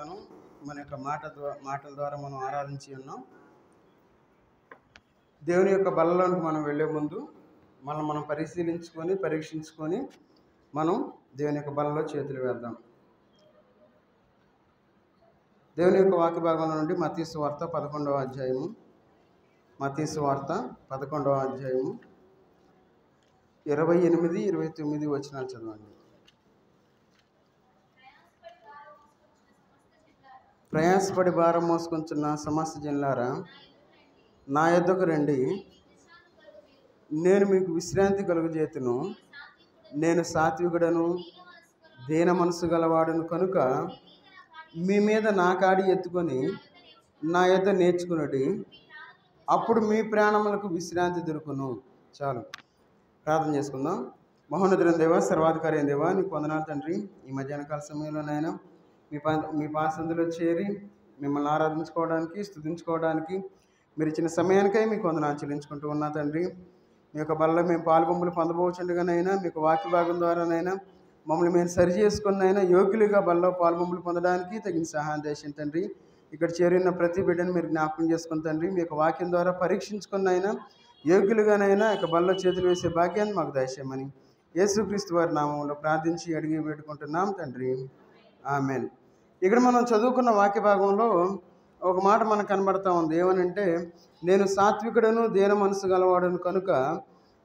మనం మన యొక్క మాటల ద్వారా మనం ఆరాధించి ఉన్నాం. దేవుని యొక్క బలలోనికి మనం వెళ్ళే ముందు మనం పరీక్షించుకొని మనం దేవుని యొక్క బలలో చేతులు వేద్దాం. దేవుని యొక్క వాక్య భాగంలో నుండి మత్తయి సువార్త 11వ అధ్యాయము 28-29 వచనాలు చదవండి. ప్రయాసపడి భారం మోసుకొంచున్న సమస్త జనులారా, నా యొద్దకు రండి, నేను మీకు విశ్రాంతి కలుగజేతును. నేను సాత్వికుడను, దీన మనసు గలవాడును కనుక మీ మీద నా కాడి ఎత్తుకొని నా యొద్ద నేర్చుకునుడి, అప్పుడు మీ ప్రాణములకు విశ్రాంతి దొరుకును. చాలు, ప్రార్థన చేసుకుందాం. మహోన్నతుడైన దేవా, సర్వాధికారి అయిన దేవా, నీకు వందనాలు తండ్రి. ఈ మధ్యాహ్న కాల సమయంలో నాయన మీ పాసందులో చేరి మిమ్మల్ని ఆరాధించుకోవడానికి, స్తుతించుకోవడానికి మీరు ఇచ్చిన సమయానికై మీకు వందనాలు చెల్లించుకుంటూ ఉన్నా తండ్రి. మీ యొక్క బలలో మేము పాలుబొమ్మలు పొందబోచుండగానైనా మీకు వాక్య భాగం ద్వారానైనా మమ్మల్ని మేము సరి చేసుకున్నైనా యోగ్యులుగా బలలో పాలుబొమ్మలు పొందడానికి తగిన సహాయం దయచేయండి తండ్రి. ఇక్కడ చేరిన ప్రతి బిడ్డను మీరు జ్ఞాపకం చేసుకుని తండ్రి, మీ యొక్క వాక్యం ద్వారా పరీక్షించుకున్నైనా యోగ్యులుగానైనా యొక్క బలలో చేతులు వేసే భాగ్యాన్ని మాకు దయచేయమని యేసుక్రీస్తు వారి నామంలో ప్రార్థించి అడిగి వేడుకుంటున్నాం తండ్రి, ఆమేన్. ఇక్కడ మనం చదువుకున్న వాక్య భాగంలో ఒక మాట మనకు కనబడతా ఉంది. ఏమనంటే, నేను సాత్వికుడను, దీన మనసు గలవాడును కనుక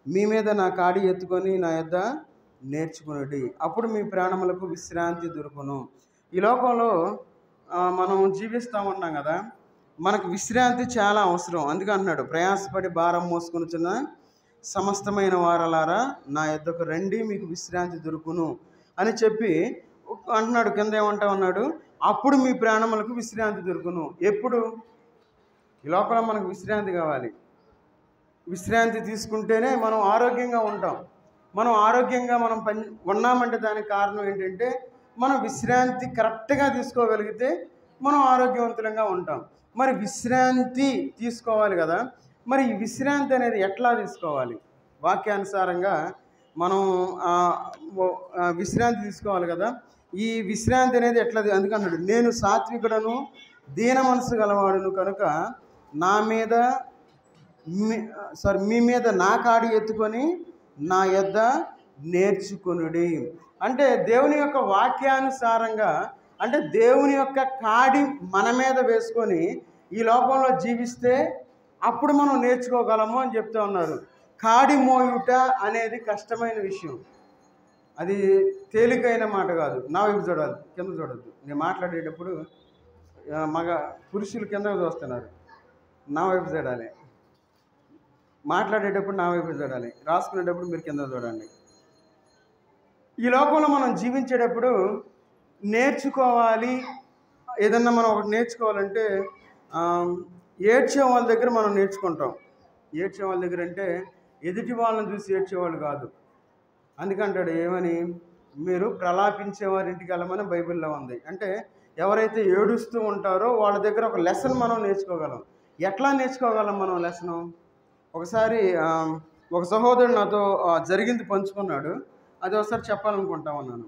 మీ మీద నా కాడి ఎత్తుకొని నా యొద్ద నేర్చుకునుడి, అప్పుడు మీ ప్రాణములకు విశ్రాంతి దొరుకును. ఈ లోకంలో మనం జీవిస్తూ ఉన్నాం కదా, మనకు విశ్రాంతి చాలా అవసరం. అందుకే అంటున్నాడు, ప్రయాసపడి భారం మోసుకొనుచున్న సమస్తమైన వారలారా నా యొద్దకు రండి, మీకు విశ్రాంతి దొరుకును అని చెప్పి అంటున్నాడు. కింద ఏమంటా ఉన్నాడు, అప్పుడు మీ ప్రాణములకు విశ్రాంతి దొరుకును. ఎప్పుడు? ఈ లోపల మనకు విశ్రాంతి కావాలి. విశ్రాంతి తీసుకుంటేనే మనం ఆరోగ్యంగా ఉంటాం. మనం ఆరోగ్యంగా ఉన్నామంటే దానికి కారణం ఏంటంటే, మనం విశ్రాంతి కరెక్ట్గా తీసుకోగలిగితే మనం ఆరోగ్యవంతులంగా ఉంటాం. మరి విశ్రాంతి తీసుకోవాలి కదా, మరి ఈ విశ్రాంతి అనేది ఎట్లా తీసుకోవాలి? వాక్యానుసారంగా మనం విశ్రాంతి తీసుకోవాలి కదా. ఈ విశ్రాంతి అనేది ఎట్లా? అందుకన్నాడు, నేను సాత్వికుడను, దీన మనసు గలవాడును కనుక మీ మీద నా కాడి ఎత్తుకొని నా యొద్ద నేర్చుకునుడి. అంటే దేవుని యొక్క వాక్యానుసారంగా, అంటే దేవుని యొక్క కాడి మన మీద వేసుకొని ఈ లోకంలో జీవిస్తే అప్పుడు మనం నేర్చుకోగలము అని చెప్తూ ఉన్నారు. కాడి మోయుట అనేది కష్టమైన విషయం, అది తేలికైన మాట కాదు. నా వైపు చూడాలి, కింద చూడద్దు. నేను మాట్లాడేటప్పుడు పురుషులు కిందకు చూస్తున్నారు, నా వైపు చూడాలి. మాట్లాడేటప్పుడు నా వైపు చూడాలి, రాసుకునేటప్పుడు మీరు కింద చూడండి. ఈ లోకంలో మనం జీవించేటప్పుడు నేర్చుకోవాలి. ఏదన్నా మనం ఒకటి నేర్చుకోవాలంటే ఏడ్చే వాళ్ళ దగ్గర మనం నేర్చుకుంటాం. ఏడ్చే వాళ్ళ దగ్గర అంటే ఎదుటి వాళ్ళని చూసి ఏడ్చేవాళ్ళు కాదు. అందుకంటాడు ఏమని, మీరు ప్రలాపించే వారింటికి వెళ్ళమని బైబిల్లో ఉంది. అంటే ఎవరైతే ఏడుస్తూ ఉంటారో వాళ్ళ దగ్గర ఒక లెసన్ మనం నేర్చుకోగలం. ఎట్లా నేర్చుకోగలం మనం లెసను? ఒకసారి ఒక సహోదరుడు నాతో జరిగింది పంచుకున్నాడు. అది ఒకసారి చెప్పాలనుకుంటా ఉన్నాను.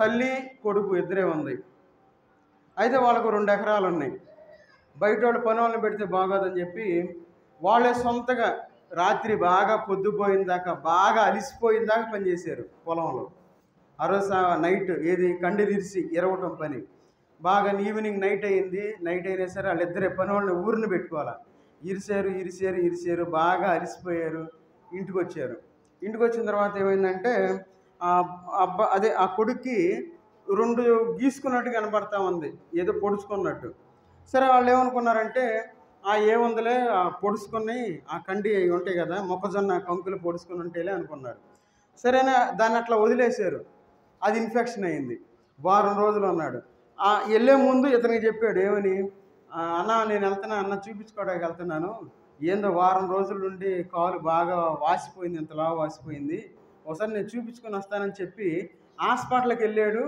తల్లి కొడుకు ఇద్దరే ఉంది. అయితే వాళ్ళకు 2 ఎకరాలు ఉన్నాయి. బయట వాళ్ళు పని వాళ్ళని పెడితే బాగోదని చెప్పి వాళ్ళే సొంతగా రాత్రి బాగా పొద్దుపోయిన దాకా, బాగా అలిసిపోయిన దాకా పనిచేశారు పొలంలో. ఆ రోజు నైట్ కండిరిసి ఇరవటం పని. బాగా ఈవినింగ్ నైట్ అయింది. నైట్ అయినా సరే వాళ్ళిద్దరే పని వాళ్ళని ఊరిని పెట్టుకోవాలి. ఇరిసారు, బాగా అలిసిపోయారు. ఇంటికి వచ్చారు. ఇంటికి వచ్చిన తర్వాత ఏమైందంటే, ఆ కొడుక్కి 2 గీసుకున్నట్టు కనపడతా ఉంది, ఏదో పొడుచుకున్నట్టు. సరే, వాళ్ళు ఏమనుకున్నారంటే, ఏముందిలే పొడుచుకొని ఆ కండి ఉంటాయి కదా, మొక్కజొన్న కంకులు పొడుచుకొని ఉంటేలే అనుకున్నారు. సరేనా, దాన్ని అట్లా వదిలేశారు. అది ఇన్ఫెక్షన్ అయింది. వారం రోజులు ఉన్నాడు. వెళ్ళే ముందు ఇతనికి చెప్పాడు, ఏమని, అన్న నేను వెళ్తున్నా అన్న, చూపించుకోవడానికి వెళ్తున్నాను, ఏందో వారం రోజుల నుండి కాలు బాగా వాసిపోయింది, ఇంతలా వాసిపోయింది, ఒకసారి నేను చూపించుకొని వస్తానని చెప్పి హాస్పిటల్కి వెళ్ళాడు.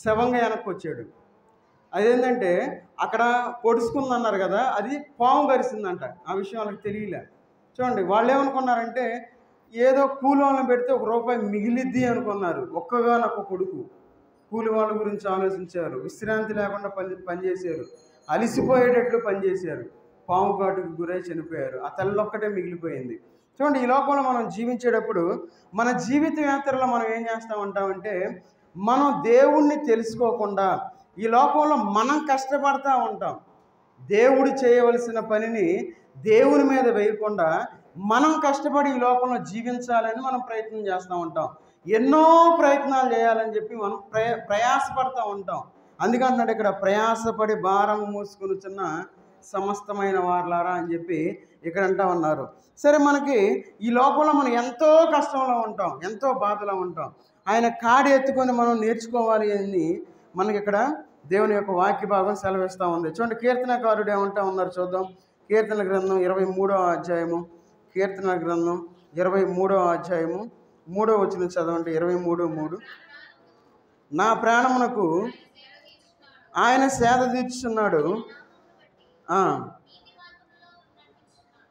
శవంగా వెనక్కి వచ్చాడు. అదేంటంటే, అక్కడ పొడుచుకుందన్నారు కదా, అది పాము కరిసిందంట. ఆ విషయం వాళ్ళకి తెలియలే. చూడండి, వాళ్ళు ఏమనుకున్నారంటే ఏదో కూలోళ్ళని పెడితే ₹1 మిగిలిద్ది అనుకున్నారు. ఒక్కగానొక్క కొడుకు. కూలి వాళ్ళ గురించి ఆలోచించారు, విశ్రాంతి లేకుండా పనిచేశారు, అలిసిపోయేటట్లు పనిచేశారు, పాము కాటుకు గురై చనిపోయారు. ఆ తల్లి ఒక్కటే మిగిలిపోయింది. చూడండి, ఈ లోకంలో మనం జీవించేటప్పుడు మన జీవిత యాత్రలో మనం ఏం చేస్తూ ఉంటామంటే, మనం దేవుణ్ణి తెలుసుకోకుండా ఈ లోకంలో మనం కష్టపడతా ఉంటాం. దేవుడు చేయవలసిన పనిని దేవుని మీద వేయకుండా మనం కష్టపడి ఈ లోకంలో జీవించాలని మనం ప్రయత్నం చేస్తూ ఉంటాం. ఎన్నో ప్రయత్నాలు చేయాలని చెప్పి మనం ప్రయాసపడుతూ ఉంటాం. అందుకంటున్నాడు ఇక్కడ, ప్రయాసపడి భారం మోసుకొనుచున్న సమస్తమైన వారలారా అని చెప్పి ఇక్కడ అంటా ఉన్నారు. సరే, మనకి ఈ లోకంలో మనం ఎంతో కష్టంలో ఉంటాం, ఎంతో బాధలో ఉంటాం. ఆయన కాడి ఎత్తుకొని మనం నేర్చుకోవాలి అని మనకి ఇక్కడ దేవుని యొక్క వాక్య భాగం సెలవిస్తూ ఉంది. చూడండి, కీర్తనకారుడు ఏమంటా ఉన్నారు చూద్దాం. కీర్తన గ్రంథం 23వ అధ్యాయము, కీర్తన గ్రంథం 23వ అధ్యాయము 3వ వచనం చదవండి. 23:3. నా ప్రాణమునకు ఆయన సేద తీర్చుచున్నాడు,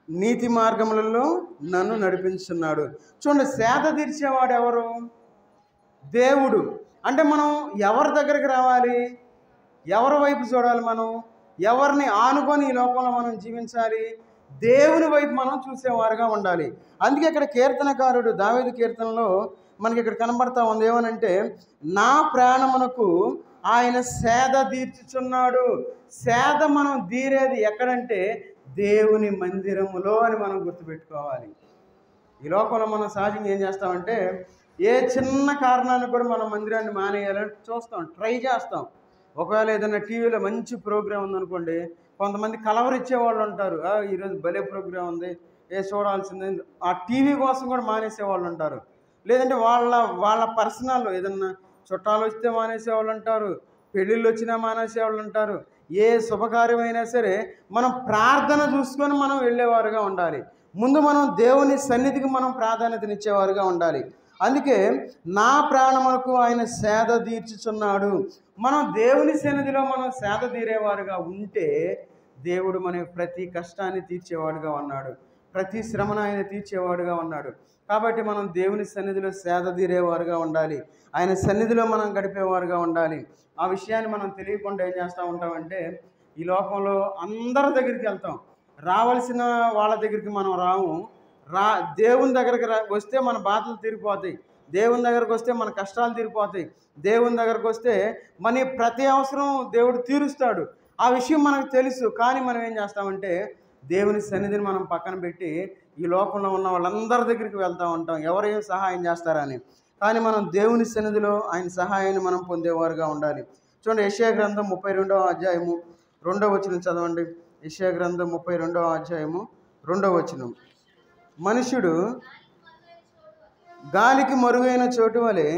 నీతి మార్గములలో నన్ను నడిపించున్నాడు. చూడండి, సేద తీర్చేవాడు ఎవరు? దేవుడు. అంటే మనం ఎవరి దగ్గరికి రావాలి? ఎవరి వైపు చూడాలి? మనం ఎవరిని ఆనుకొని ఈ లోకంలో మనం జీవించాలి? దేవుని వైపు మనం చూసేవారుగా ఉండాలి. అందుకే ఇక్కడ కీర్తనకారుడు దావీదు కీర్తనలో మనకి ఇక్కడ కనబడతా ఉంది ఏమనంటే, నా ప్రాణమునకు ఆయన సేద తీర్చుచున్నాడు. సేద మనం తీరేది ఎక్కడంటే దేవుని మందిరములో అని మనం గుర్తుపెట్టుకోవాలి. ఈ లోకంలో మనం సహజంగా ఏం చేస్తామంటే, ఏ చిన్న కారణాన్ని కూడా మనం మందిరాన్ని మానేయాలని చూస్తాం, ట్రై చేస్తాం. ఒకవేళ ఏదైనా టీవీలో మంచి ప్రోగ్రాం ఉందనుకోండి, కొంతమంది కలవరిచ్చే వాళ్ళు ఉంటారు, ఈరోజు భలే ప్రోగ్రాం ఉంది, చూడాల్సిందే, ఆ టీవీ కోసం కూడా మానేసే వాళ్ళు ఉంటారు. లేదంటే వాళ్ళ పర్సనల్ ఏదన్నా చుట్టాలు వస్తే మానేసే వాళ్ళు ఉంటారు, పెళ్ళిళ్ళు వచ్చినా మానేసే వాళ్ళు ఉంటారు. ఏ శుభకార్యమైనా సరే మనం ప్రార్థన చూసుకొని మనం వెళ్ళేవారుగా ఉండాలి. ముందు మనం దేవుని సన్నిధికి మనం ప్రాధాన్యతనిచ్చేవారుగా ఉండాలి. అందుకే నా ప్రాణమునకు ఆయన సేద తీర్చుచున్నాడు. మనం దేవుని సన్నిధిలో మనం సేద తీరేవారుగా ఉంటే దేవుడు మన ప్రతి కష్టాన్ని తీర్చేవాడుగా ఉన్నాడు, ప్రతి శ్రమను ఆయన తీర్చేవాడుగా ఉన్నాడు. కాబట్టి మనం దేవుని సన్నిధిలో సేద తీరేవారుగా ఉండాలి, ఆయన సన్నిధిలో మనం గడిపేవారుగా ఉండాలి. ఆ విషయాన్ని మనం తెలియకుండా ఏం చేస్తూ ఉంటామంటే, ఈ లోకంలో అందరి దగ్గరికి వెళ్తాం, రావాల్సిన వాళ్ళ దగ్గరికి మనం రాము. దేవుని దగ్గరికి వస్తే మన బాధలు తీరిపోతాయి, దేవుని దగ్గరకు వస్తే మన కష్టాలు తీరిపోతాయి, దేవుని దగ్గరకు వస్తే మన ప్రతి అవసరం దేవుడు తీరుస్తాడు. ఆ విషయం మనకు తెలుసు. కానీ మనం ఏం చేస్తామంటే, దేవుని సన్నిధిని మనం పక్కన పెట్టి ఈ లోకంలో ఉన్న వాళ్ళందరి దగ్గరికి వెళ్తూ ఉంటాం, ఎవరేం సహాయం చేస్తారని. కానీ మనం దేవుని సన్నిధిలో ఆయన సహాయాన్ని మనం పొందేవారుగా ఉండాలి. చూడండి, యెషయా గ్రంథం 32వ అధ్యాయము 2వ వచనం చదవండి. యెషయా గ్రంథం 32వ అధ్యాయము 2వ వచనం. మనుష్యుడు గాలికి మరుగైన చోటు వలె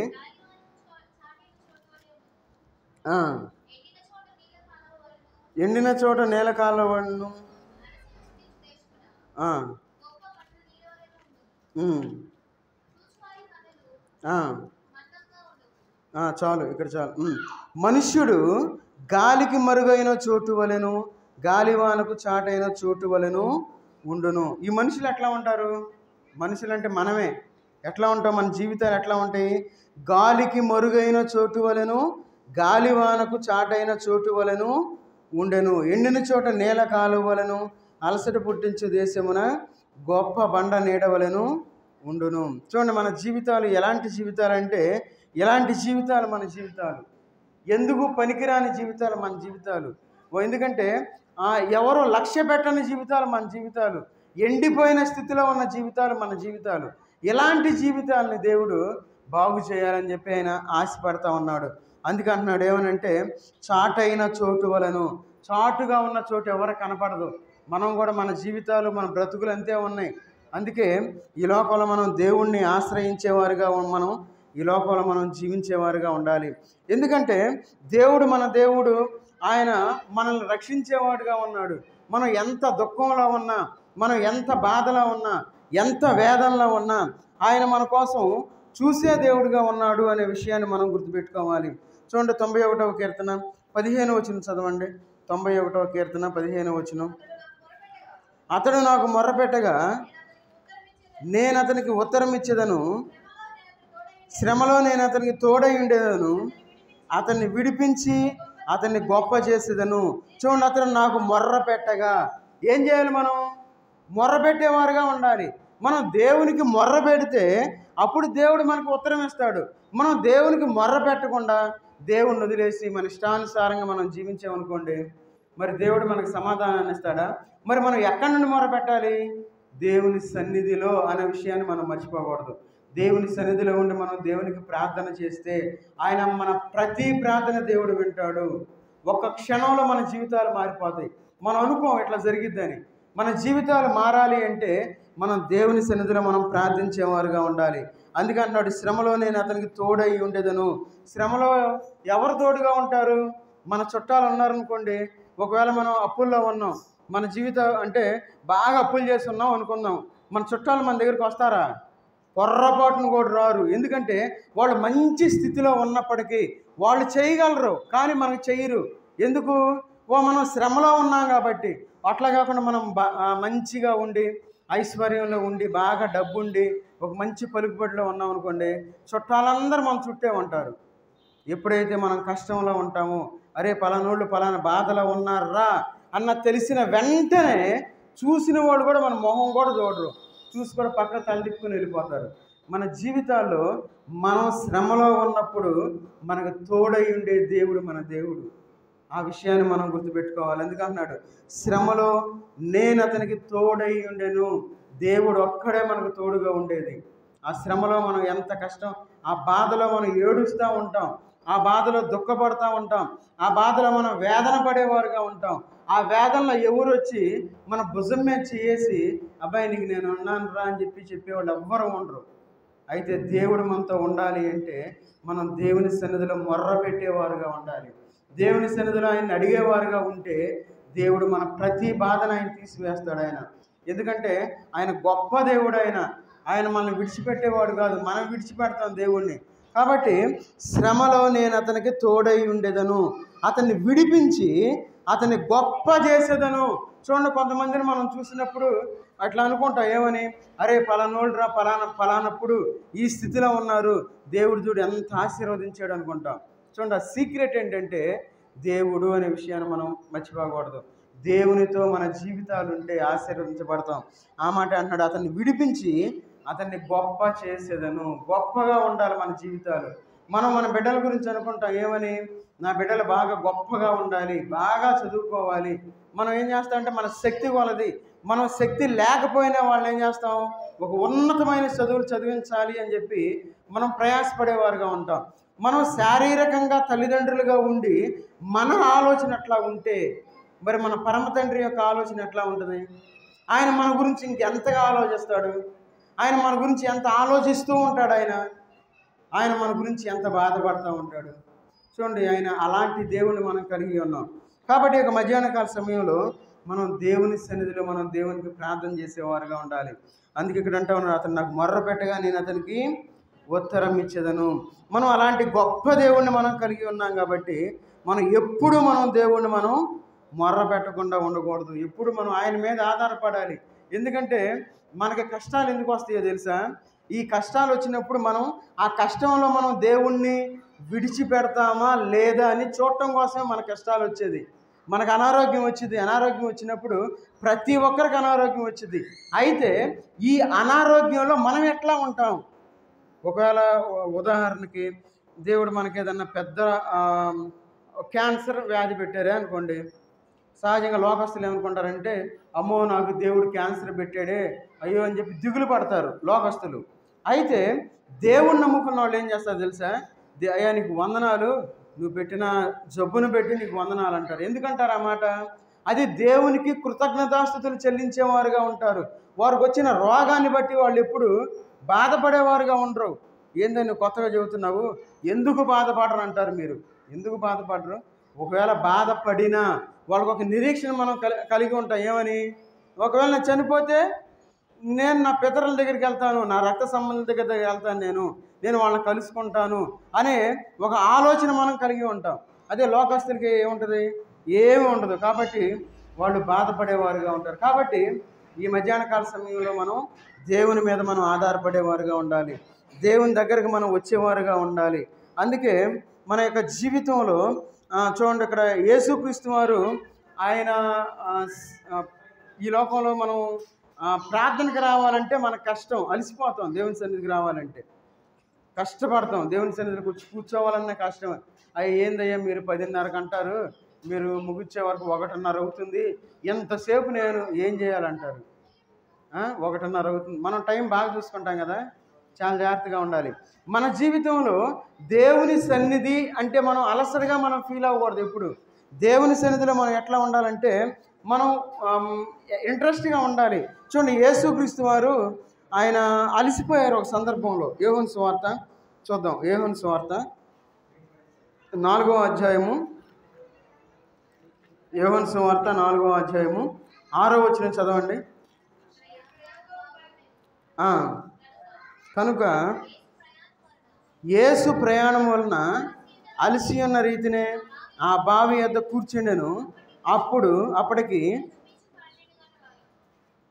ఎండిన చోట నేల కాలవను, చాలు, ఇక్కడ చాలు. మనుష్యుడు గాలికి మరుగైన చోటు వలెను, గాలివానకు చాటైన చోటు వలెను ఉండును. ఈ మనుషులు ఎట్లా ఉంటారు? మనుషులు అంటే మనమే. ఎట్లా ఉంటాం? మన జీవితాలు ఎట్లా ఉంటాయి? గాలికి మరుగైన చోటు వలెను, గాలివానకు చాటైన చోటు వలెను ఉండెను. ఎండిన చోట నేల కాలువలను, అలసట పుట్టించు దేశమున గొప్ప బండ నీడవలను ఉండును. చూడండి, మన జీవితాలు ఎలాంటి జీవితాలు అంటే, ఎలాంటి జీవితాలు మన జీవితాలు, ఎందుకు పనికిరాని జీవితాలు మన జీవితాలు. ఎందుకంటే ఎవరో లక్ష్య పెట్టని జీవితాలు మన జీవితాలు, ఎండిపోయిన స్థితిలో ఉన్న జీవితాలు మన జీవితాలు. ఇలాంటి జీవితాలని దేవుడు బాగు చేయాలని చెప్పి ఆయన ఆశపడతా ఉన్నాడు. అందుకంటున్నాడు ఏమనంటే, చాటైన చోటు వలను. చాటుగా ఉన్న చోటు ఎవరు కనపడదు. మనం కూడా మన జీవితాలు, మన బ్రతుకులు అంతే ఉన్నాయి. అందుకే ఈ లోకంలో మనం దేవుణ్ణి ఆశ్రయించేవారుగా మనం ఈ లోకంలో మనం జీవించేవారుగా ఉండాలి. ఎందుకంటే మన దేవుడు ఆయన మనల్ని రక్షించేవాడుగా ఉన్నాడు. మనం ఎంత దుఃఖంలో ఉన్నా, మనం ఎంత బాధలో ఉన్నా, ఎంత వేదనలో ఉన్నా ఆయన మన కోసం చూసే దేవుడుగా ఉన్నాడు అనే విషయాన్ని మనం గుర్తుపెట్టుకోవాలి. చూడండి, 91వ కీర్తన 15వ వచనం చదవండి. 91వ కీర్తన 15వ వచనం. అతడు నాకు మొర్రపెట్టగా నేను అతనికి ఉత్తరం ఇచ్చేదను, శ్రమలో నేను అతనికి తోడై ఉండేదను, అతన్ని విడిపించి అతన్ని గొప్ప చేసేదను. చూడండి, అతను నాకు మొర్ర పెట్టగా ఏం చేయాలి? మనం మొర్ర పెట్టేవారుగా ఉండాలి. మనం దేవునికి మొర్ర పెడితే అప్పుడు దేవుడు మనకు ఉత్తరం ఇస్తాడు. మనం దేవునికి మొర్ర పెట్టకుండా దేవుణ్ణి వదిలేసి మన ఇష్టానుసారంగా మనం జీవించామనుకోండి, మరి దేవుడు మనకు సమాధానాన్ని ఇస్తాడా? మరి మనం ఎక్కడి నుండి మొర్ర పెట్టాలి? దేవుని సన్నిధిలో అనే విషయాన్ని మనం మర్చిపోకూడదు. దేవుని సన్నిధిలో ఉండి మనం దేవునికి ప్రార్థన చేస్తే ఆయన మన ప్రతి ప్రార్థన దేవుడు వింటాడు. ఒక్క క్షణంలో మన జీవితాలు మారిపోతాయి. మనం అనుకోం ఇట్లా జరిగిద్దని. మన జీవితాలు మారాలి అంటే మనం దేవుని సన్నిధిలో మనం ప్రార్థించేవారుగా ఉండాలి. అందుకంటున్నాడు, శ్రమలో నేను అతనికి తోడై ఉండేదను. శ్రమలో ఎవరు తోడుగా ఉంటారు? మన చుట్టాలు ఉన్నారనుకోండి. ఒకవేళ మనం అప్పుల్లో ఉన్నాం, మన జీవితం అంటే బాగా అప్పులు చేసి ఉన్నాం అనుకుందాం, మన చుట్టాలు మన దగ్గరికి వస్తారా? పొర్రపాటును కూడా రారు. ఎందుకంటే వాళ్ళు మంచి స్థితిలో ఉన్నప్పటికీ వాళ్ళు చేయగలరు, కానీ మనకు చేయరు. ఎందుకు? మనం శ్రమలో ఉన్నాం కాబట్టి. అట్లా కాకుండా మనం మంచిగా ఉండి ఐశ్వర్యంలో ఉండి బాగా డబ్బుండి ఒక మంచి పలుకుబడిలో ఉన్నాం అనుకోండి, చుట్టాలందరూ మన చుట్టే ఉంటారు. ఎప్పుడైతే మనం కష్టంలో ఉంటామో, అరే పలానోళ్ళు పలానా బాధలో ఉన్నారా అన్న తెలిసిన వెంటనే చూసిన వాళ్ళు కూడా మన మొహం కూడా చూడరు, చూసి కూడా పక్కన తలదిప్పుకొని వెళ్ళిపోతారు. మన జీవితాల్లో మనం శ్రమలో ఉన్నప్పుడు మనకు తోడై ఉండే దేవుడు మన దేవుడు. ఆ విషయాన్ని మనం గుర్తుపెట్టుకోవాలి. ఎందుకంటున్నాడు, శ్రమలో నేను అతనికి తోడై ఉండేను. దేవుడు ఒక్కడే మనకు తోడుగా ఉండేది. ఆ శ్రమలో మనం ఎంత కష్టం, ఆ బాధలో మనం ఏడుస్తూ ఉంటాం, ఆ బాధలో దుఃఖపడుతూ ఉంటాం, ఆ బాధలో మనం వేదన పడేవారుగా ఉంటాం. ఆ వేదనలో ఎవరు వచ్చి మన భుజం మీద చేసి అబ్బాయి నీకు నేను ఉన్నాను రా అని చెప్పేవాళ్ళు ఎవ్వరూ ఉండరు. అయితే దేవుడు మనతో ఉండాలి అంటే మనం దేవుని సన్నిధిలో మొర్ర పెట్టేవారుగా ఉండాలి. దేవుని సన్నిధిలో ఆయన్ని అడిగేవారుగా ఉంటే దేవుడు మన ప్రతి బాధను ఆయన తీసివేస్తాడు. ఎందుకంటే ఆయన గొప్ప దేవుడు. ఆయన మనల్ని విడిచిపెట్టేవాడు కాదు, మనం విడిచిపెడతాం దేవుణ్ణి. కాబట్టి శ్రమలో నేను అతనికి తోడై ఉండేదను, అతన్ని విడిపించి అతన్ని గొప్ప చేసేదను. చూడండి, కొంతమందిని మనం చూసినప్పుడు అట్లా అనుకుంటాం, ఏమని? అరే పలానోళ్ళు రా పలానప్పుడు ఈ స్థితిలో ఉన్నారు, దేవుడు చూడు ఎంత ఆశీర్వదించాడు అనుకుంటాం. చూడండి, ఆ సీక్రెట్ ఏంటంటే దేవుడు అనే విషయాన్ని మనం మర్చిపోకూడదు. దేవునితో మన జీవితాలు ఉంటే ఆశీర్వదించబడతాం. ఆ మాట అంటున్నాడు, అతన్ని విడిపించి అతన్ని గొప్ప చేసేదను. గొప్పగా ఉండాలి మన జీవితాలు. మనం మన బిడ్డల గురించి అనుకుంటాం, ఏమని? నా బిడ్డలు బాగా గొప్పగా ఉండాలి, బాగా చదువుకోవాలి. మనం ఏం చేస్తామంటే మన శక్తి కొలది, మనం శక్తి లేకపోయినా వాళ్ళు ఏం చేస్తాం, ఒక ఉన్నతమైన చదువులు చదివించాలి అని చెప్పి మనం ప్రయాసపడేవారుగా ఉంటాం. మనం శారీరకంగా తల్లిదండ్రులుగా ఉండి మన ఆలోచన అట్లా ఉంటే మరి మన పరమ తండ్రి యొక్క ఆలోచన ఎట్లా ఉంటుంది? ఆయన మన గురించి ఇంకెంతగా ఆలోచిస్తాడు? ఆయన మన గురించి ఎంత ఆలోచిస్తూ ఉంటాడు? ఆయన మన గురించి ఎంత బాధపడుతూ ఉంటాడు? చూడండి, ఆయన అలాంటి దేవుణ్ణి మనం కలిగి ఉన్నాం. కాబట్టి ఒక మధ్యాహ్నకాల సమయంలో మనం దేవుని సన్నిధిలో మనం దేవునికి ప్రార్థన చేసేవారుగా ఉండాలి. అందుకే ఇక్కడ అంటా ఉన్నాడు, అతను నాకు మొర్ర పెట్టగా నేను అతనికి ఉత్తరం ఇచ్చేదను. మనం అలాంటి గొప్ప దేవుణ్ణి మనం కలిగి ఉన్నాం కాబట్టి మనం ఎప్పుడు దేవుణ్ణి మనం మొర్ర పెట్టకుండా ఉండకూడదు. ఎప్పుడు మనం ఆయన మీద ఆధారపడాలి. ఎందుకంటే మనకి కష్టాలు ఎందుకు వస్తాయో తెలుసా? ఈ కష్టాలు వచ్చినప్పుడు మనం ఆ కష్టంలో మనం దేవుణ్ణి విడిచిపెడతామా లేదా అని చూడటం కోసమే మన కష్టాలు వచ్చేది. మనకు అనారోగ్యం వచ్చింది, అనారోగ్యం వచ్చినప్పుడు ప్రతి ఒక్కరికి అనారోగ్యం వచ్చింది. అయితే ఈ అనారోగ్యంలో మనం ఎట్లా ఉంటాం? ఒకవేళ ఉదాహరణకి దేవుడు మనకి ఏదన్నా పెద్ద క్యాన్సర్ వ్యాధి పెట్టారే అనుకోండి, సహజంగా లోకస్తులు ఏమనుకుంటారంటే, అమ్మో నాకు దేవుడు క్యాన్సర్ పెట్టాడే అయ్యో అని చెప్పి దిగులు పడతారు లోకస్తులు. అయితే దేవుణ్ణి నమ్ముకున్న వాళ్ళు ఏం చేస్తారు తెలుసా? అయ్యా నీకు వందనాలు, నువ్వు పెట్టిన జబ్బును పెట్టి నీకు వందనాలు అంటారు. ఎందుకంటారు ఆ మాట? అది దేవునికి కృతజ్ఞతాస్తుతులు చెల్లించేవారుగా ఉంటారు. వారికి వచ్చిన రోగాన్ని బట్టి వాళ్ళు ఎప్పుడు బాధపడేవారుగా ఉండరు. ఏందని కొత్తగా చెబుతున్నావు, ఎందుకు బాధపడరు అంటారు. మీరు ఎందుకు బాధపడరు? ఒకవేళ బాధపడినా వాళ్ళకు ఒక నిరీక్షణ మనం కలిగి ఉంటాం. ఏమని? ఒకవేళ నేను చనిపోతే నేను నా పితరుల దగ్గరికి వెళ్తాను, నా రక్త సంబంధుల దగ్గరికి వెళ్తాను, నేను వాళ్ళని కలుసుకుంటాను అనే ఒక ఆలోచన మనం కలిగి ఉంటాం. అదే లోకస్తులకి ఏముంటుంది? ఏమి ఉండదు. కాబట్టి వాళ్ళు బాధపడేవారుగా ఉంటారు. కాబట్టి ఈ మధ్యాహ్నకాల సమయంలో మనం దేవుని మీద మనం ఆధారపడేవారుగా ఉండాలి. దేవుని దగ్గరకు మనం వచ్చేవారుగా ఉండాలి. అందుకే మన యొక్క జీవితంలో చూడండి, ఇక్కడ యేసుక్రీస్తు వారు ఆయన ఈ లోకంలో మనం ప్రార్థనకు రావాలంటే మనకు కష్టం, అలసిపోతాం. దేవుని సన్నిధికి రావాలంటే కష్టపడతాం. దేవుని సన్నిధికి వచ్చి కూర్చోవాలన్న కష్టం. అయ్యి ఏందయ్యా మీరు 10:30కి అంటారు, మీరు ముగించే వరకు 1:30 అవుతుంది, ఎంతసేపు నేను ఏం చేయాలంటారు. 1:30 అవుతుంది. మనం టైం బాగా చూసుకుంటాం కదా, చాలా జాగ్రత్తగా ఉండాలి. మన జీవితంలో దేవుని సన్నిధి అంటే మనం అలసటగా మనం ఫీల్ అవ్వకూడదు. ఎప్పుడు దేవుని సన్నిధిలో మనం ఎట్లా ఉండాలంటే మనం ఇంట్రెస్ట్గా ఉండాలి. చూడండి, యేసుక్రీస్తు వారు ఆయన అలసిపోయారు ఒక సందర్భంలో. యోహాను సువార్త చూద్దాం. యోహాను సువార్త 4వ అధ్యాయము, యోహాను సువార్త 4వ అధ్యాయము 6వ వచనం చదవండి. కనుక యేసు ప్రయాణం వలన అలసి ఉన్న రీతినే ఆ బావి యొద్ద కూర్చుండెను. అప్పటికి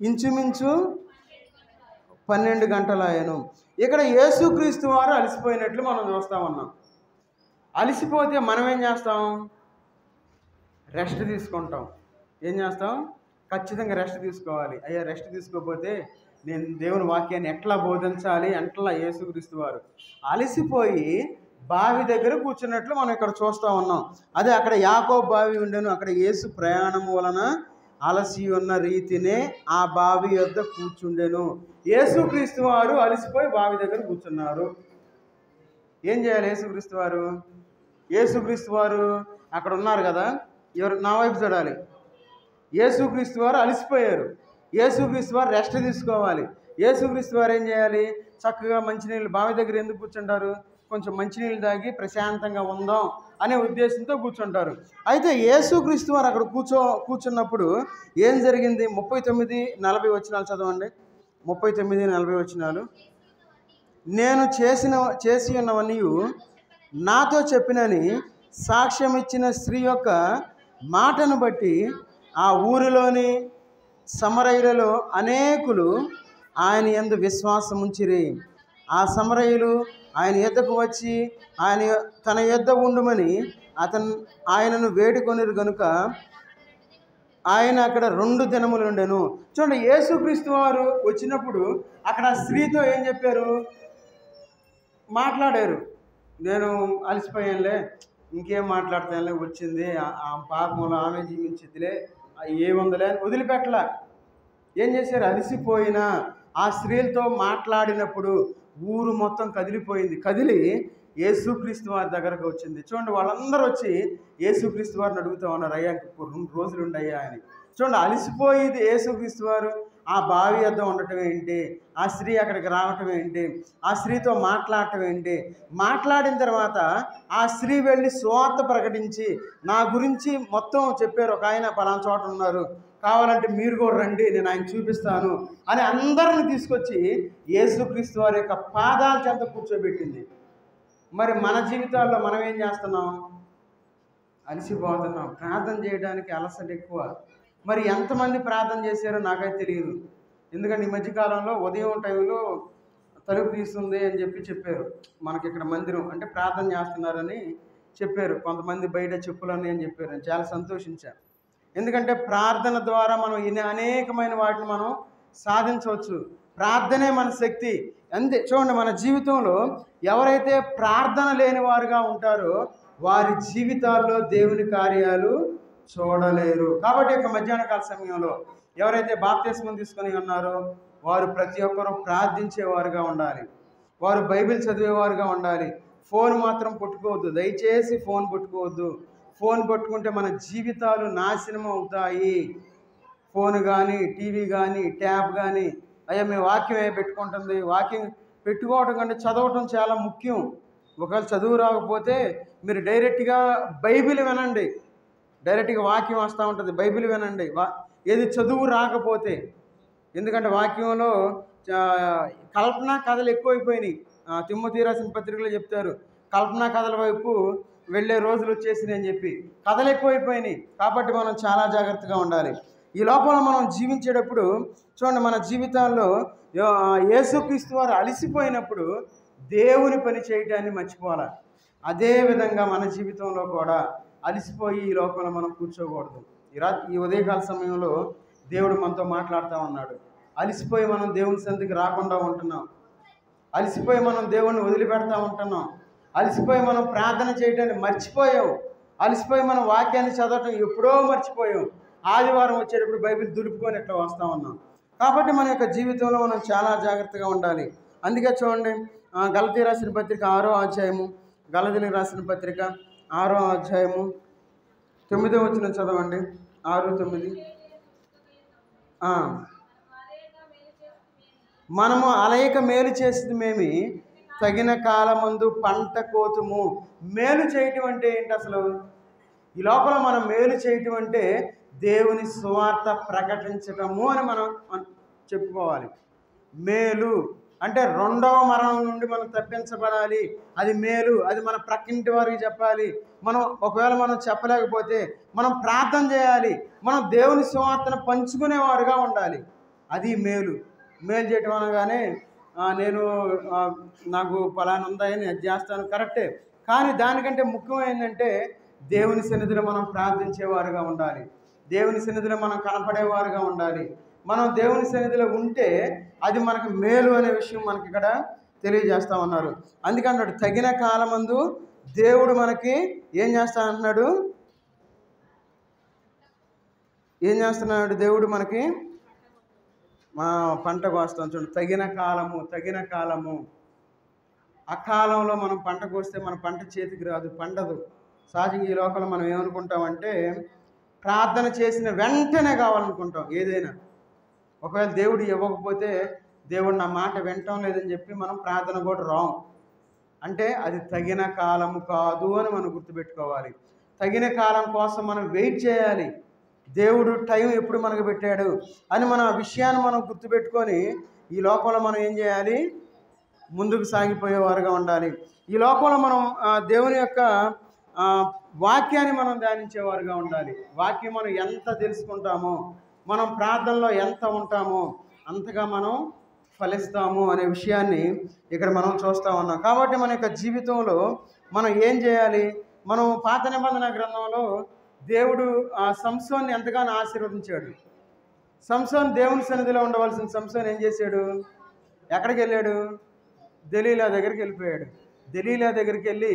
ఇంచుమించు 12 గంటలయ్యను. ఇక్కడ యేసుక్రీస్తు వారు అలసిపోయినట్లు మనం చూస్తూ ఉన్నాం. అలసిపోతే మనం ఏం చేస్తాం? రెస్ట్ తీసుకుంటాం. ఏం చేస్తాం? ఖచ్చితంగా రెస్ట్ తీసుకోవాలి. అయ్యా రెస్ట్ తీసుకోకపోతే నేను దేవుని వాక్యాన్ని ఎట్లా బోధించాలి అంటలా యేసుక్రీస్తు వారు అలసిపోయి బావి దగ్గర కూర్చున్నట్లు మనం ఇక్కడ చూస్తూ ఉన్నాం. అదే అక్కడ యాకోబు బావి ఉండెను, అక్కడ యేసు ప్రయాణం వలన అలసి ఉన్న రీతినే ఆ బావి యొద్ద కూర్చుండెను. యేసుక్రీస్తు వారు అలసిపోయి బావి దగ్గర కూర్చున్నారు. ఏం చేయాలి యేసుక్రీస్తు వారు? యేసుక్రీస్తు వారు అక్కడ ఉన్నారు కదా, ఎవరు నా వైపు చూడాలి. యేసుక్రీస్తు వారు అలసిపోయారు. యేసుక్రీస్తు వారు రెస్ట్ తీసుకోవాలి. యేసుక్రీస్తు వారు ఏం చేయాలి? చక్కగా మంచినీళ్ళు బావి దగ్గర ఎందుకు కూర్చుంటారు? కొంచెం మంచినీళ్ళు తాగి ప్రశాంతంగా ఉందాం అనే ఉద్దేశంతో కూర్చుంటారు. అయితే యేసుక్రీస్తు వారు అక్కడ కూర్చున్నప్పుడు ఏం జరిగింది? 39-40 వచనాలు చదవండి. 39-40 వచనాలు. నేను చేసి ఉన్నవన్నీ నాతో చెప్పినని సాక్ష్యం ఇచ్చిన స్త్రీ యొక్క మాటను బట్టి ఆ ఊరిలోని సమరయులలో అనేకులు ఆయన యందు విశ్వాసం ఉంచిరి. ఆ సమరయులు ఆయన యొద్దకు వచ్చి తన యొద్ద ఉండుమని ఆయనను వేడుకొనిరు గనుక ఆయన అక్కడ 2 దినములు ఉండెను. చూడండి, యేసుక్రీస్తు వారు వచ్చినప్పుడు అక్కడ స్త్రీతో ఏం చెప్పారు? మాట్లాడారు. నేను అలసిపోయానులే, ఇంకేం మాట్లాడతానులే, వచ్చింది ఆ పాపంలో ఆమె జీవించిదిలే, ఏముందలే అని వదిలిపెట్టలా. ఏం చేశారు? అలసిపోయిన ఆ స్త్రీలతో మాట్లాడినప్పుడు ఊరు మొత్తం కదిలిపోయింది. కదిలి యేసుక్రీస్తు వారి దగ్గరకు వచ్చింది. చూడండి, వాళ్ళందరూ వచ్చి యేసుక్రీస్తు వారిని అడుగుతూ ఉన్నారు, అయ్యా 2 రోజులు ఉండయ్యా అని. చూడండి, అలసిపోయేది యేసుక్రీస్తు వారు ఆ బావి వద్ద ఉండటం ఏంటి? ఆ స్త్రీ అక్కడికి రావటం ఏంటి? ఆ స్త్రీతో మాట్లాడటం ఏంటి? మాట్లాడిన తర్వాత ఆ స్త్రీ వెళ్ళి సువార్త ప్రకటించి నా గురించి మొత్తం చెప్పారు. ఒక ఆయన పలానా చోట ఉన్నారు, కావాలంటే మీరు కూడా రండి, నేను ఆయన చూపిస్తాను అని అందరిని తీసుకొచ్చి యేసుక్రీస్తు వారి యొక్క పాదాల చెంత కూర్చోబెట్టింది. మరి మన జీవితాల్లో మనం ఏం చేస్తున్నాం? అలసిపోతున్నాం. ప్రార్థన చేయడానికి అలసట ఎక్కువ. మరి ఎంతమంది ప్రార్థన చేశారో నాకైతే తెలియదు. ఎందుకంటే ఈ మధ్యకాలంలో ఉదయం టైంలో తలుపు తీస్తుంది అని చెప్పారు. మనకి ఇక్కడ మందిరం అంటే ప్రార్థన చేస్తున్నారని చెప్పారు. కొంతమంది బయట చెప్పులని అని చెప్పారు. నేను చాలా సంతోషించాను. ఎందుకంటే ప్రార్థన ద్వారా మనం అనేకమైన వాటిని మనం సాధించవచ్చు. ప్రార్థనే మన శక్తి. అంతే. చూడండి, మన జీవితంలో ఎవరైతే ప్రార్థన లేని వారుగా ఉంటారో వారి జీవితాల్లో దేవుని కార్యాలు చూడలేరు. కాబట్టి ఒక మధ్యాహ్న కాల సమయంలో ఎవరైతే బాప్తిస్మం తీసుకొని ఉన్నారో వారు ప్రతి ఒక్కరూ ప్రార్థించేవారుగా ఉండాలి. వారు బైబిల్ చదివేవారుగా ఉండాలి. ఫోన్ మాత్రం పట్టుకోవద్దు. దయచేసి ఫోన్ పట్టుకోవద్దు. ఫోన్ పట్టుకుంటే మన జీవితాలు నాశనం అవుతాయి. ఫోన్ కానీ, టీవీ కానీ, ట్యాబ్ కానీ, అయ్యా మేము వాక్యం పెట్టుకుంటుంది. వాక్యం పెట్టుకోవడం కంటే చదవటం చాలా ముఖ్యం. ఒకవేళ చదువు రాకపోతే మీరు డైరెక్ట్గా బైబిల్ వినండి. డైరెక్ట్గా వాక్యం వస్తూ ఉంటుంది, బైబిల్ వినండి. ఏది చదువు రాకపోతే, ఎందుకంటే వాక్యంలో కల్పనా కథలు ఎక్కువైపోయినాయి. తిమ్మోతి రాసిన పత్రికలో చెప్తారు, కల్పనా కథల వైపు వెళ్ళే రోజులు వచ్చేసినాయి అని చెప్పి. కథలు ఎక్కువైపోయినాయి. కాబట్టి మనం చాలా జాగ్రత్తగా ఉండాలి. ఈ లోపల మనం జీవించేటప్పుడు చూడండి, మన జీవితాల్లో యేసుక్రీస్తు వారు అలసిపోయినప్పుడు దేవుని పని చేయటాన్ని మర్చిపోవాలి. అదేవిధంగా మన జీవితంలో కూడా అలసిపోయి ఈ లోకంలో మనం కూర్చోకూడదు. ఈ ఉదయకాల సమయంలో దేవుడు మనతో మాట్లాడుతూ ఉన్నాడు. అలసిపోయి మనం దేవుని సన్నిధికి రాకుండా ఉంటున్నాం. అలసిపోయి మనం దేవుణ్ణి వదిలిపెడతా ఉంటున్నాం. అలసిపోయి మనం ప్రార్థన చేయడాన్ని మర్చిపోయాం. అలసిపోయి మనం వాక్యాన్ని చదవటం ఎప్పుడో మర్చిపోయాం. ఆదివారం వచ్చేటప్పుడు బైబిల్ దులుపుకొని ఇట్లా వస్తూ ఉన్నాం. కాబట్టి మన యొక్క జీవితంలో మనం చాలా జాగ్రత్తగా ఉండాలి. అందుకే చూడండి, గలతీ రాసిన పత్రిక 6వ అధ్యాయము, గలతీలకు రాసిన పత్రిక 6వ అధ్యాయము 9వ వచనం చదవండి. 6:9. మనము అలయక మేలు చేసింది మేమి, తగిన కాలమందు పంట కోతుము. మేలు చేయటం అంటే ఏంటి అసలు? ఈ లోపల మనం మేలు చేయటం అంటే దేవుని సువార్త ప్రకటించటము అని మనం చెప్పుకోవాలి. మేలు అంటే రెండవ మరణం నుండి మనం తప్పించబడాలి, అది మేలు. అది మన ప్రక్కింటి వారికి చెప్పాలి. ఒకవేళ మనం చెప్పలేకపోతే మనం ప్రార్థన చేయాలి. మనం దేవుని సువార్తను పంచుకునేవారుగా ఉండాలి. అది మేలు. మేలు చేయటం అనగానే నాకు ఫలానా ఉందని నేను చేస్తాను, కరెక్టే. కానీ దానికంటే ముఖ్యమైందంటే దేవుని సన్నిధిలో మనం ప్రార్థించేవారుగా ఉండాలి. దేవుని సన్నిధిలో మనం కనపడేవారుగా ఉండాలి. మనం దేవుని సన్నిధిలో ఉంటే అది మనకు మేలు అనే విషయం మనకి ఇక్కడ తెలియజేస్తా ఉన్నారు. అందుకన్నాడు, తగిన కాలమందు దేవుడు మనకి ఏం చేస్తున్నాడు? దేవుడు మనకి పంట కోస్తాం. చూడండి, తగిన కాలము. అకాలంలో మనం పంట కోస్తే మన పంట చేతికి రాదు, పండదు. సహజంగా ఈ లోకంలో మనం ఏమనుకుంటామంటే ప్రార్థన చేసిన వెంటనే కావాలనుకుంటాం ఏదైనా. ఒకవేళ దేవుడు ఇవ్వకపోతే దేవుడు నా మాట వినటం లేదని చెప్పి మనం ప్రార్థన కూడా రాం. అంటే అది తగిన కాలము కాదు అని మనం గుర్తుపెట్టుకోవాలి. తగిన కాలం కోసం మనం వెయిట్ చేయాలి. దేవుడు టైం ఎప్పుడు మనకు పెట్టాడు అని మన విషయాన్ని మనం గుర్తుపెట్టుకొని ఈ లోకంలో మనం ఏం చేయాలి? ముందుకు సాగిపోయేవారుగా ఉండాలి. ఈ లోకంలో మనం దేవుని యొక్క వాక్యాన్ని మనం ధ్యానించేవారుగా ఉండాలి. వాక్యం మనం ఎంత తెలుసుకుంటామో, మనం ప్రార్థనలో ఎంత ఉంటామో అంతగా మనం ఫలిస్తాము అనే విషయాన్ని ఇక్కడ మనం చూస్తూ ఉన్నాం. కాబట్టి మన యొక్క జీవితంలో మనం ఏం చేయాలి? మనం పాత నిబంధన గ్రంథంలో దేవుడు సంసోన్ని ఎంతగానో ఆశీర్వదించాడు. సంసోన్ దేవుని సన్నిధిలో ఉండవలసిన సంసోన్ ఏం చేశాడు? ఎక్కడికి వెళ్ళాడు? దెలీలా దగ్గరికి వెళ్ళిపోయాడు. దెలీలా దగ్గరికి వెళ్ళి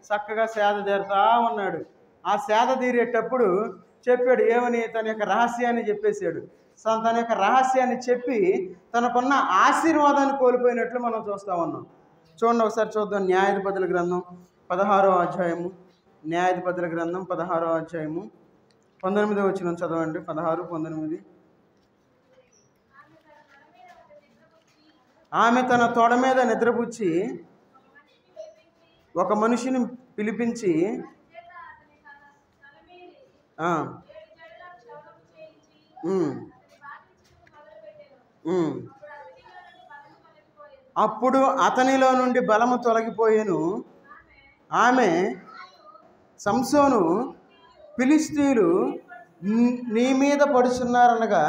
చక్కగా సేద తీరుతా ఉన్నాడు. ఆ సేద తీరేటప్పుడు చెప్పాడు ఏమని? తన యొక్క రహస్యాన్ని చెప్పేశాడు. తన యొక్క రహస్యాన్ని చెప్పి తనకున్న ఆశీర్వాదాన్ని కోల్పోయినట్లు మనం చూస్తూ ఉన్నాం. చూడండి, ఒకసారి చూద్దాం. న్యాయాధిపతుల గ్రంథం 16వ అధ్యాయము. న్యాయాధిపతుల గ్రంథం 16వ అధ్యాయము 19వ వచనం చదవండి. 16:19. ఆమె తన తొడ మీద నిద్రపుచ్చి ఒక మనిషిని పిలిపించి అప్పుడు అతనిలో నుండి బలము తొలగిపోయేను. ఆమె, సంసోను, ఫిలిష్తీయులు నీ మీద పడుచున్నారనగా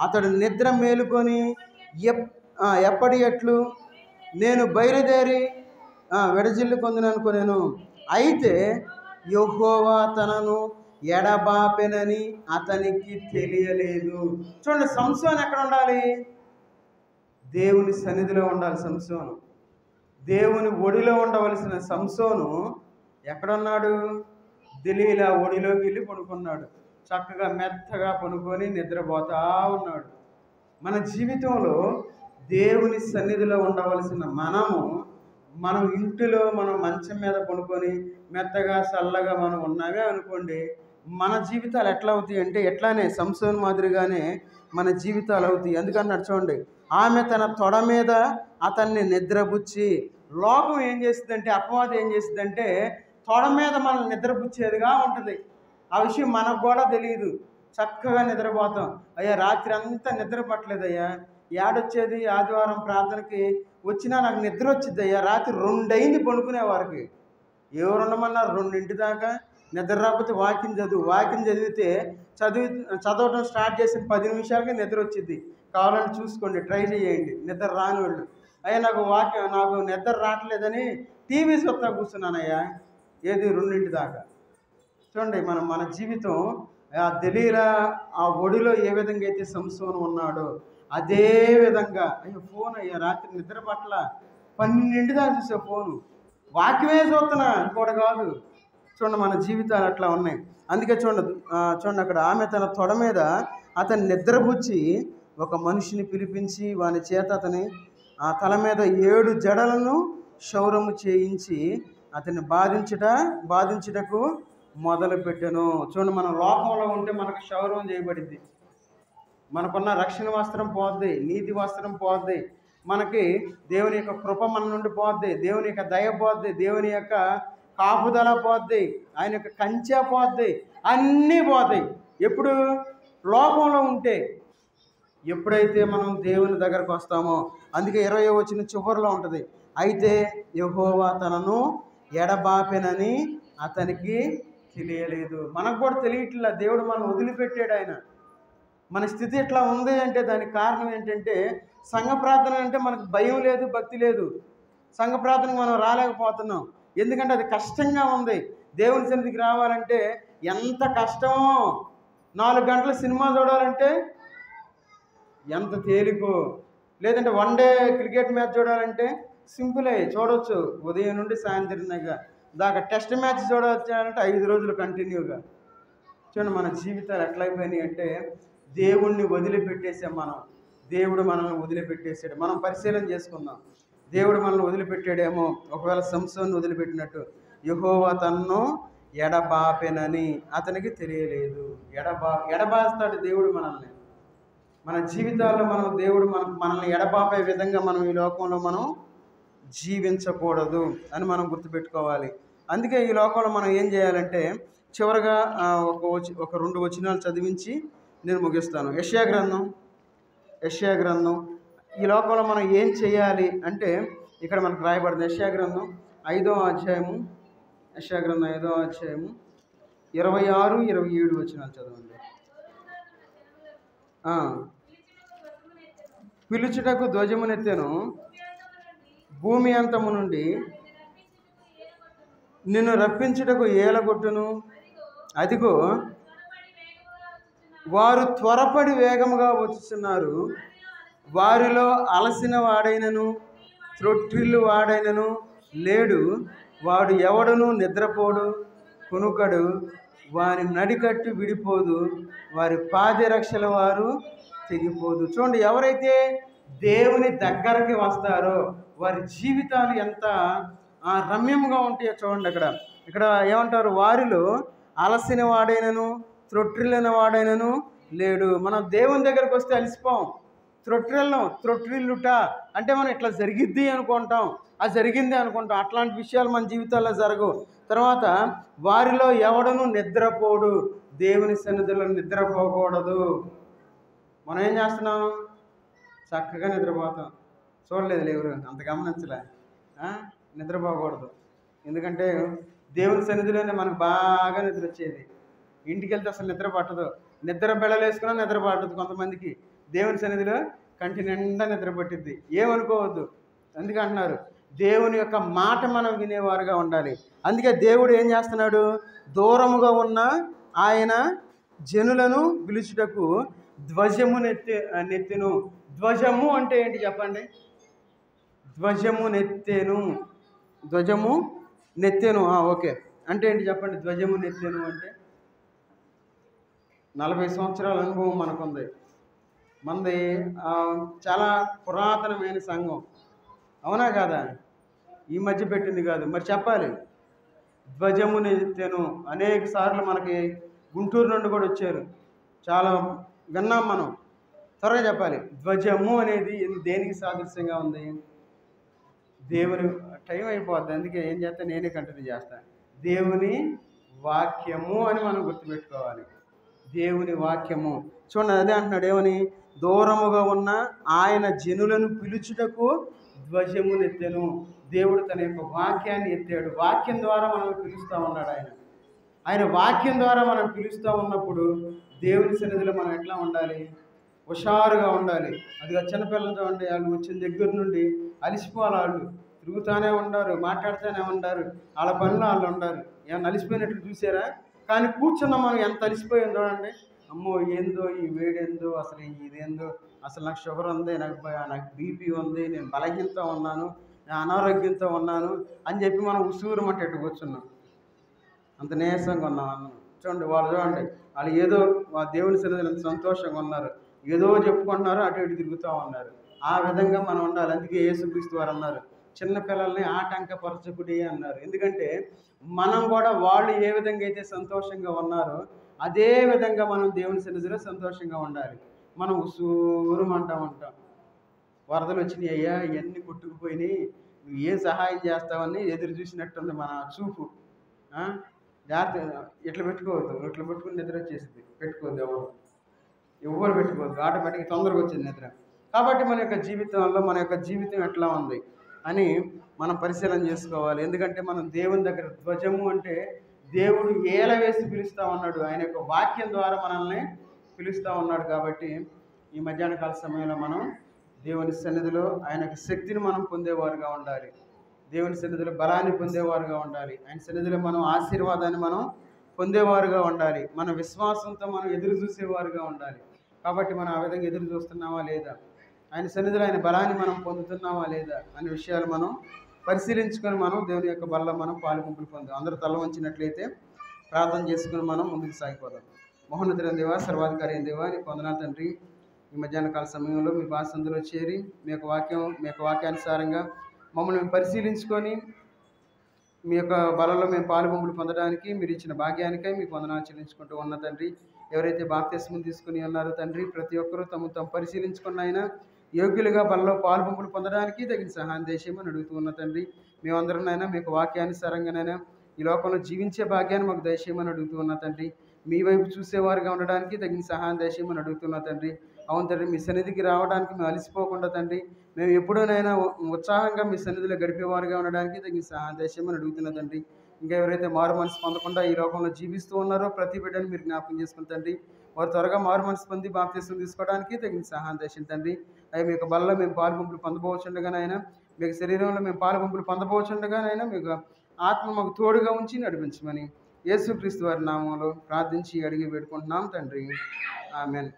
అతడు నిద్ర మేలుకొని ఎప్పటి ఎట్లు నేను బయలుదేరి వెడజిల్లు కొందుననుకునేను. అయితే యెహోవా తనను ఎడబాపెనని అతనికి తెలియలేదు. చూడండి, సంసోను ఎక్కడ ఉండాలి? దేవుని సన్నిధిలో ఉండాలి. సంసోను దేవుని ఒడిలో ఉండవలసిన సంసోను ఎక్కడున్నాడు? దెలీలా ఒడిలోకి వెళ్ళి పడుకున్నాడు. చక్కగా మెత్తగా పడుకొని నిద్రపోతా ఉన్నాడు. మన జీవితంలో దేవుని సన్నిధిలో ఉండవలసిన మనం ఇంటిలో మనం మంచం మీద పడుకొని మెత్తగా చల్లగా మనం ఉన్నామే అనుకోండి, మన జీవితాలు ఎట్లా అవుతాయి అంటే ఎట్లానే సంసోను మాదిరిగానే మన జీవితాలు అవుతాయి. అందుకని చూడండి, ఆమె తన తొడ మీద అతన్ని నిద్రపుచ్చి. లోకం ఏం చేస్తుందంటే, అపవాదం ఏం చేస్తుందంటే తొడ మీద మనం నిద్రపుచ్చేదిగా ఉంటుంది. ఆ విషయం మనకు కూడా తెలియదు. చక్కగా నిద్రపోతాం. అయ్యా రాత్రి అంతా నిద్ర పట్టలేదయ్యా, ఏడొచ్చేది ఆదివారం ప్రార్థనకి వచ్చినా నాకు నిద్ర వచ్చింది అయ్యా, రాత్రి 2 అయింది పడుకునే వారికి. ఎవరు ఉండమన్నారు 2 దాకా? నిద్ర రాకపోతే వాక్యం చదివితే చదవటం స్టార్ట్ చేసిన 10 నిమిషాలకే నిద్ర వచ్చింది. కావాలని చూసుకోండి, ట్రై చేయండి. నిద్ర రాని వాళ్ళు, అయ్యా నాకు నిద్ర రావట్లేదని టీవీ చూస్తా కూర్చున్నానయ్యా, ఏది 2 దాకా. చూడండి, మన జీవితం ఆ దెలీలా ఆ ఒడిలో ఏ విధంగా అయితే సంసోను ఉన్నాడో అదే విధంగా. అయ్యో ఫోన్ అయ్యా, రాత్రి నిద్ర పట్ల 12 దాకా చూసే ఫోను, వాక్యమే చూస్తున్నా, ఇంకోటి కాదు. చూడండి, మన జీవితాలు అట్లా ఉన్నాయి. అందుకే చూడండి అక్కడ ఆమె తన తొడ మీద అతన్ని నిద్రపుచ్చి ఒక మనిషిని పిలిపించి వాని చేత అతని ఆ తల మీద 7 జడలను క్షౌరము చేయించి అతన్ని బాధించుటకు మొదలు పెట్టెను. చూడండి, మన లోకంలో ఉంటే మనకు క్షౌరం చేయబడింది, మనకున్న రక్షణ వస్త్రం పోద్ది, నీతి వస్త్రం పోద్ది, మనకి దేవుని యొక్క కృప మన నుండి పోద్ది, దేవుని యొక్క దయ పోద్ది, దేవుని యొక్క కాపుదల పోద్ది, ఆయన యొక్క కంచె పోద్ది, అన్నీ పోతాయి ఎప్పుడు లోకంలో ఉంటే. ఎప్పుడైతే మనం దేవుని దగ్గరకు వస్తామో, అందుకే 20వ వచనం చివరిలో ఉంటుంది, అయితే యెహోవా తనను ఎడబాపెనని అతనికి తెలియలేదు. మనకు కూడా తెలియట్లా, దేవుడు మనం వదిలిపెట్టాడు. ఆయన మన స్థితి ఎట్లా ఉంది అంటే దానికి కారణం ఏంటంటే సంఘ ప్రార్థన అంటే మనకు భయం లేదు, భక్తి లేదు. సంఘ ప్రార్థనకు మనం రాలేకపోతున్నాం, ఎందుకంటే అది కష్టంగా ఉంది. దేవుని సన్నిధికి రావాలంటే ఎంత కష్టమో, 4 గంటల సినిమా చూడాలంటే ఎంత తేలికో, లేదంటే 1 డే క్రికెట్ మ్యాచ్ చూడాలంటే సింపులే, చూడవచ్చు ఉదయం నుండి సాయంత్రం దాకా. టెస్ట్ మ్యాచ్ చూడవచ్చాలంటే 5 రోజులు కంటిన్యూగా. చూడండి, మన జీవితాలు ఎట్లయిపోయినాయి అంటే దేవుణ్ణి వదిలిపెట్టేసాం మనం, దేవుడు మనల్ని వదిలిపెట్టేసాడు. మనం పరిశీలన చేసుకుందాం, దేవుడు మనల్ని వదిలిపెట్టాడేమో. ఒకవేళ సంసోన్ని వదిలిపెట్టినట్టు యెహోవా తన్ను ఎడబాపెనని అతనికి తెలియలేదు. ఎడబాస్తాడు దేవుడు మనల్ని. మన జీవితాల్లో దేవుడు మనల్ని ఎడబాపే విధంగా మనం ఈ లోకంలో మనం జీవించకూడదు అని మనం గుర్తుపెట్టుకోవాలి. అందుకే ఈ లోకంలో మనం ఏం చేయాలంటే చివరిగా ఒక 2 వచనాలు చదివించి నేను ముగిస్తాను. యెషయా గ్రంథం ఈ లోకంలో మనం ఏం చేయాలి అంటే ఇక్కడ మనకు రాయబడింది. యెషయా గ్రంథం 5వ అధ్యాయము, యెషయా గ్రంథం 5వ అధ్యాయము 26, 27 వచనాలు చదవండి. పిలుచుటకు ధ్వజమునెత్తెను, భూమి అంతము నుండి నిన్ను రప్పించుటకు ఏలగొట్టును. అదిగో వారు త్వరపడి వేగముగా వచ్చుచున్నారు, వారిలో అలసిన వాడైనను త్రొట్టిల్లు వాడైనను లేడు, వాడు ఎవడును నిద్రపోడు, కునుకడు, వారి నడికట్టు విడిపోదు, వారి పాదరక్షల వారు తెగిపోదు. చూడండి, ఎవరైతే దేవుని దగ్గరకి వస్తారో వారి జీవితాలు ఎంత రమ్యంగా ఉంటాయో చూడండి. ఇక్కడ ఏమంటారు, వారిలో అలసిన వాడైనను త్రొట్టిల్లిన వాడైనను లేడు. మనం దేవుని దగ్గరకు వస్తే అలసిపోం, త్రొట్టిల్లుట అంటే మనం ఇట్లా జరిగిద్ది అనుకుంటాం, అది జరిగింది అనుకుంటాం. అట్లాంటి విషయాలు మన జీవితాల్లో జరగవు. తర్వాత వారిలో ఎవడను నిద్రపోడు, దేవుని సన్నిధిలో నిద్రపోకూడదు. మనం ఏం చేస్తున్నాం, చక్కగా నిద్రపోతాం. చూడలేదు ఎవరు అంత గమనించలే, నిద్రపోకూడదు. ఎందుకంటే దేవుని సన్నిధిలోనే మనకు బాగా నిద్ర వచ్చేది. ఇంటికి వెళ్తే అసలు నిద్ర పట్టదు, నిద్ర బెళ్ళలేసుకున్నా నిద్ర పట్టదు. కొంతమందికి దేవుని సన్నిధిలో కంటి నిండా నిద్ర పట్టిద్ది. ఏమనుకోవద్దు, అందుకే అంటున్నారు దేవుని యొక్క మాట మనం వినేవారుగా ఉండాలి. అందుకే దేవుడు ఏం చేస్తున్నాడు, దూరముగా ఉన్న ఆయన జనులను పిలుచుటకు ధ్వజము నెత్తెను. ధ్వజము అంటే ఏంటి చెప్పండి? ధ్వజము నెత్తెను ఓకే అంటే ఏంటి చెప్పండి? ధ్వజము నెత్తెను అంటే 40 సంవత్సరాల అనుభవం మనకుంది. మనది చాలా పురాతనమైన సంఘం, అవునా కాదా? ఈ మధ్య పెట్టింది కాదు. మరి చెప్పాలి, ధ్వజము నెత్తెను. అనేక సార్లు మనకి గుంటూరు నుండి కూడా వచ్చారు, చాలా విన్నాం మనం. త్వరగా చెప్పాలి, ధ్వజము అనేది దేనికి సాదృశ్యంగా ఉంది? దేవుని టైం అయిపోద్ది, అందుకే ఏం చేస్తా, నేనే కంటిన్యూ చేస్తాను. దేవుని వాక్యము అని మనం గుర్తుపెట్టుకోవాలి. దేవుని వాక్యము చూడండి, అదే అంటున్నాడు, ఏమని? దూరముగా ఉన్న ఆయన జనులను పిలుచుటకు ధ్వజము నెత్తెను. దేవుడు తన యొక్క వాక్యాన్ని ఎత్తాడు. వాక్యం ద్వారా మనం పిలుస్తూ ఉన్నాడు. ఆయన వాక్యం ద్వారా మనం పిలుస్తూ ఉన్నప్పుడు దేవుని సన్నిధిలో మనం ఎట్లా ఉండాలి? హుషారుగా ఉండాలి. అది చిన్నపిల్లలతో ఉండి వాళ్ళు వచ్చిన దగ్గర నుండి అలిసిపోవాలి. వాళ్ళు తిరుగుతూనే ఉండారు, మాట్లాడుతూనే ఉండారు, వాళ్ళ పనిలో వాళ్ళు ఉండారు. ఏమన్నా అలిసిపోయినట్లు చూసారా? కానీ కూర్చున్న మనం ఎంత అలిసిపోయాం చూడండి. అమ్మో ఏందో ఈ వేడేందో, అసలు ఇదేందో, అసలు నాకు షుగర్ ఉంది, నాకు బీపీ ఉంది, నేను బలహీనతో ఉన్నాను, నేను అనారోగ్యంతో ఉన్నాను అని చెప్పి మనం ఉసూరమంటే ఎట్టు కూర్చున్నాం. అంత నీరసంగా ఉన్నాం అన్నం. చూడండి వాళ్ళు ఏదో దేవుని సన్నిధిలో ఎంత సంతోషంగా ఉన్నారు, ఏదో చెప్పుకుంటున్నారు, అటు ఇటు తిరుగుతూ ఉన్నారు. ఆ విధంగా మనం ఉండాలి. అందుకే యేసుక్రీస్తు వారు అన్నారు, చిన్నపిల్లల్ని ఆటంకపరచకుడి అన్నారు. ఎందుకంటే మనం కూడా వాళ్ళు ఏ విధంగా అయితే సంతోషంగా ఉన్నారో అదే విధంగా మనం దేవుని సన్నిధిలో సంతోషంగా ఉండాలి. మనం ఉసూరుమంటా ఉంటాం. వరదలు వచ్చినాయి అయ్యా, ఇవన్నీ కొట్టుకుపోయినాయి, నువ్వు ఏం సహాయం చేస్తావని ఎదురు చూసినట్టుంది మన చూపు. జాగ్రత్త, ఇట్లా పెట్టుకోవద్దు, ఇట్లా పెట్టుకుని నిద్ర వచ్చేసింది. పెట్టుకోవద్దు, ఎవరు పెట్టుకోవద్దు, ఆటోమేటిక్గా తొందరగా వచ్చింది నిద్ర. కాబట్టి మన యొక్క జీవితంలో మన యొక్క జీవితం ఎట్లా ఉంది అని మనం పరిశీలన చేసుకోవాలి. ఎందుకంటే మనం దేవుని దగ్గర ధ్వజము అంటే దేవుడు ఏల వేసి పిలుస్తూ ఉన్నాడు, ఆయన యొక్క వాక్యం ద్వారా మనల్ని పిలుస్తూ ఉన్నాడు. కాబట్టి ఈ మధ్యాహ్న కాల సమయంలో మనం దేవుని సన్నిధిలో ఆయన యొక్క శక్తిని మనం పొందేవారుగా ఉండాలి, దేవుని సన్నిధిలో బలాన్ని పొందేవారుగా ఉండాలి, ఆయన సన్నిధిలో మనం ఆశీర్వాదాన్ని మనం పొందేవారుగా ఉండాలి, మన విశ్వాసంతో మనం ఎదురు చూసేవారుగా ఉండాలి. కాబట్టి మనం ఆ విధంగా ఎదురు చూస్తున్నామా లేదా, ఆయన సన్నిధిలో ఆయన బలాన్ని మనం పొందుతున్నామా లేదా అనే విషయాలు మనం పరిశీలించుకొని మనం దేవుని యొక్క బల్ల మనం పాలుగుంపులు పొందాం. అందరూ తల వంచినట్లయితే ప్రార్థన చేసుకుని మనం ముందుకు సాగిపోదాం. మహోన్నతుడైన దేవా, సర్వాధికారి అయిన దేవా, నీకు వందనాలు తండ్రి. ఈ మధ్యాహ్న కాల సమయంలో మీ పాసందులో చేరి మీ యొక్క వాక్యానుసారంగా మమ్మల్ని మేము పరిశీలించుకొని మీ యొక్క బలంలో మేము పాలుగుంపులు పొందడానికి మీరు ఇచ్చిన భాగ్యానికై మీకు వందనాలు చెల్లించుకుంటూ ఉన్న తండ్రి. ఎవరైతే బాప్తిస్మం తీసుకుని ఉన్నారో తండ్రి, ప్రతి ఒక్కరూ తమ పరిశీలించుకున్న అయినా యోగ్యులుగా బలలో పాలుగుంపులు పొందడానికి తగిన సహాయం దేశమని అడుగుతూ ఉన్న తండ్రి. మేమందరినైనా మీకు వాక్యానుసారంగానైనా ఈ లోకంలో జీవించే భాగ్యాన్ని మాకు దయచేయమని అడుగుతూ ఉన్న తండ్రి. మీ వైపు చూసేవారుగా ఉండడానికి తగిన సహాయం దయచేయమని అడుగుతున్న తండ్రి. అవును తండ్రి, మీ సన్నిధికి రావడానికి మేము అలసిపోకుండా తండ్రి, మేము ఎప్పుడూనైనా ఉత్సాహంగా మీ సన్నిధిలో గడిపేవారుగా ఉండడానికి తగిన సహాయం దయచేయమని అడుగుతున్న తండ్రి. ఇంకా ఎవరైతే మారు మనసు పొందకుండా ఈ లోకంలో జీవిస్తూ ఉన్నారో ప్రతి బిడ్డను మీరు జ్ఞాపకం చేసుకుని తండ్రి, వారు త్వరగా మారు మనసు పొంది బాప్తిస్మం తీసుకోవడానికి తగిన సహాయం దయచేయండి తండ్రి. అవి మీకు బలలో మేము పాలుగుంపులు పొందబోచుండగానైనా, మీకు శరీరంలో మేము పాలుగుంపులు పొందబోచుండగానైనా మీకు ఆత్మ మాకు తోడుగా ఉంచి నడిపించమని యేసుక్రీస్తు వారి నామంలో ప్రార్థించి అడిగి పెట్టుకుంటున్నాం తండ్రి. ఆమేన్.